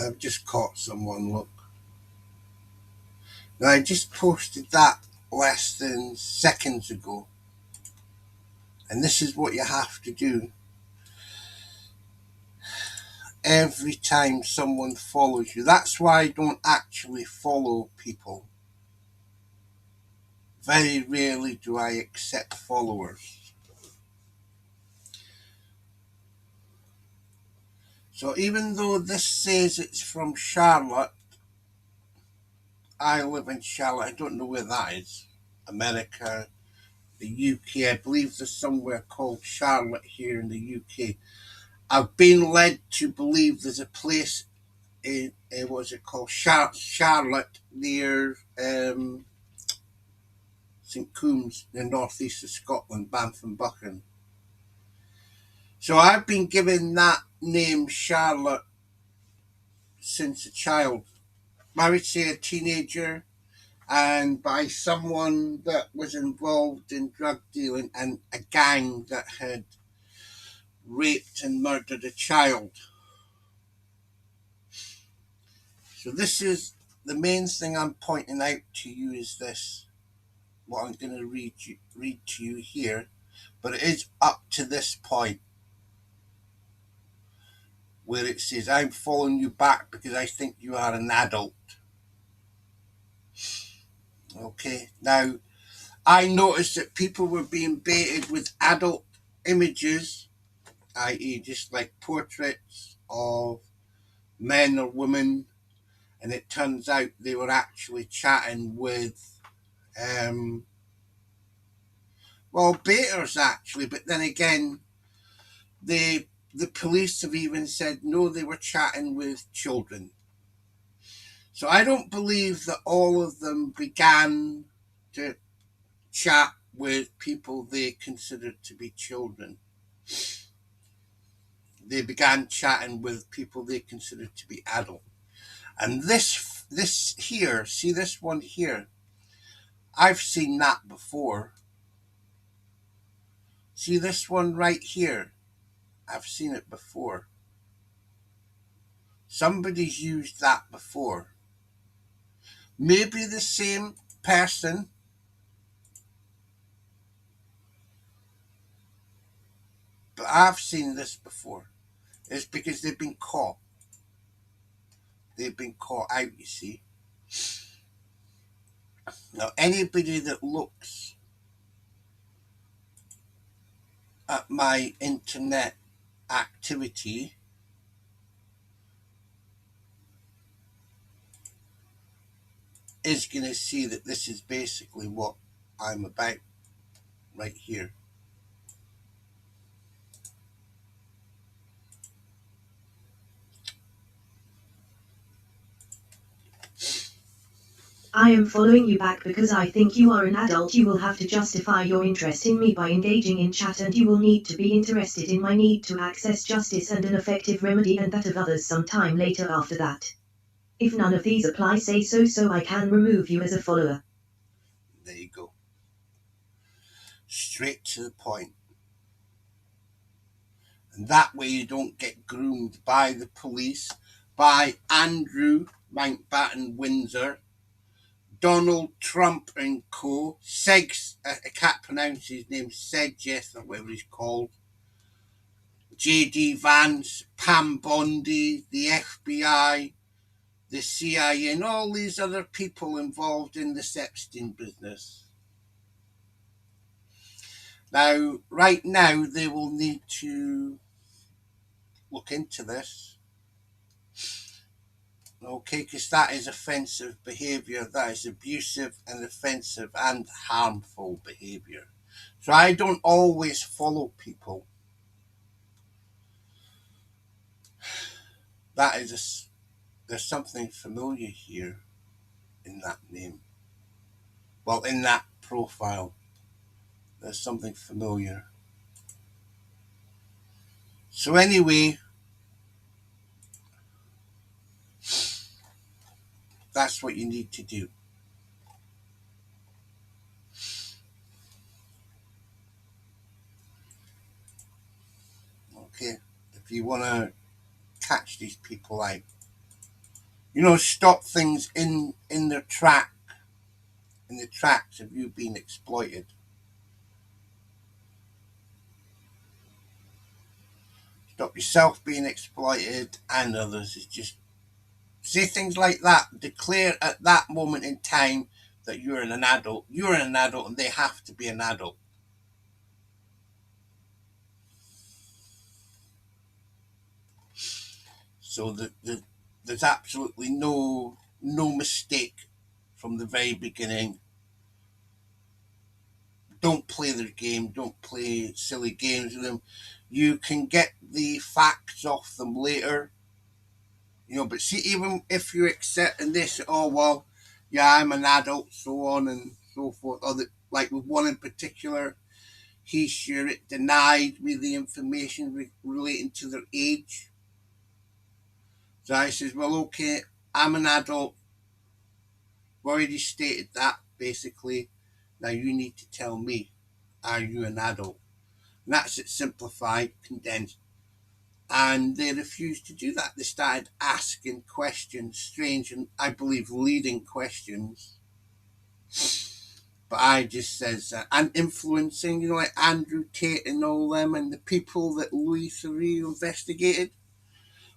I've just caught someone, look. Now, I just posted that less than seconds ago. And this is what you have to do every time someone follows you. That's why I don't actually follow people. Very rarely do I accept followers. So even though this says it's from Charlotte, I live in Charlotte. I don't know where that is. America, the UK. I believe there's somewhere called Charlotte here in the UK. I've been led to believe there's a place in, what's it called? Charlotte near St Coombs, in the northeast of Scotland, Banff and Buchan. So I've been given that name Charlotte since a child. I would say a teenager, and by someone that was involved in drug dealing and a gang that had raped and murdered a child. So this is the main thing I'm pointing out to you is this. What I'm going to read to you here, but it is up to this point where it says, I'm following you back because I think you are an adult. Okay, now I noticed that people were being baited with adult images, i.e., just like portraits of men or women, and it turns out they were actually chatting with, baiters actually, but then again, the police have even said no, they were chatting with children. So I don't believe that all of them began to chat with people they considered to be children. They began chatting with people they considered to be adult. And this here, see this one here, I've seen that before. See this one right here, I've seen it before. Somebody's used that before. Maybe the same person, but I've seen this before. It's because they've been caught. They've been caught out, you see. Now, anybody that looks at my internet activity is going to see that this is basically what I'm about right here. I am following you back because I think you are an adult. You will have to justify your interest in me by engaging in chat, and you will need to be interested in my need to access justice and an effective remedy, and that of others sometime later after that. If none of these apply, say so I can remove you as a follower. There you go. Straight to the point. And that way you don't get groomed by the police, by Andrew Mountbatten Windsor, Donald Trump and co, Segs, I can't pronounce his name, Sedgeth or whatever he's called, J.D. Vance, Pam Bondi, the FBI, the CIA, and all these other people involved in the Epstein business. Now, right now, they will need to look into this, okay, because that is offensive behaviour, that is abusive and offensive and harmful behaviour. So I don't always follow people. That is there's something familiar here in that name. Well, in that profile, there's something familiar. So anyway, that's what you need to do. Okay, if you want to catch these people out. stop things in their track, in the tracks of you being exploited. Stop yourself being exploited and others. It's just say things like that. Declare at that moment in time that you're an adult. You're an adult and they have to be an adult. So there's absolutely no mistake from the very beginning. Don't play their game. Don't play silly games with them. You can get the facts off them later. But see, even if you accept and they say, oh, well, yeah, I'm an adult, so on and so forth. Or like with one in particular, he sure it denied me the information relating to their age. So I says, well, okay, I'm an adult. I've already stated that, basically. Now you need to tell me, are you an adult? And that's it, simplified, condensed. And they refused to do that. They started asking questions, strange and I believe leading questions. But I just says, and influencing, like Andrew Tate and all them, and the people that Louis Theroux investigated.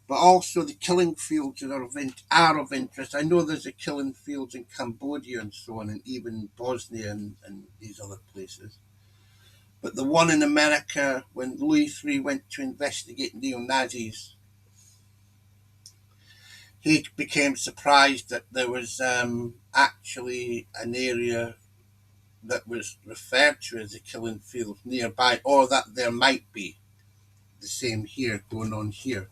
But also the killing fields that are of interest. I know there's a killing fields in Cambodia and so on, and even Bosnia and these other places. But the one in America, when Louis Theroux went to investigate neo-Nazis, he became surprised that there was actually an area that was referred to as the killing field nearby, or that there might be the same here going on here,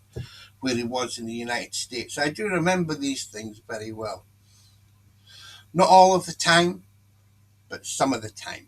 where he was in the United States. I do remember these things very well. Not all of the time, but some of the time.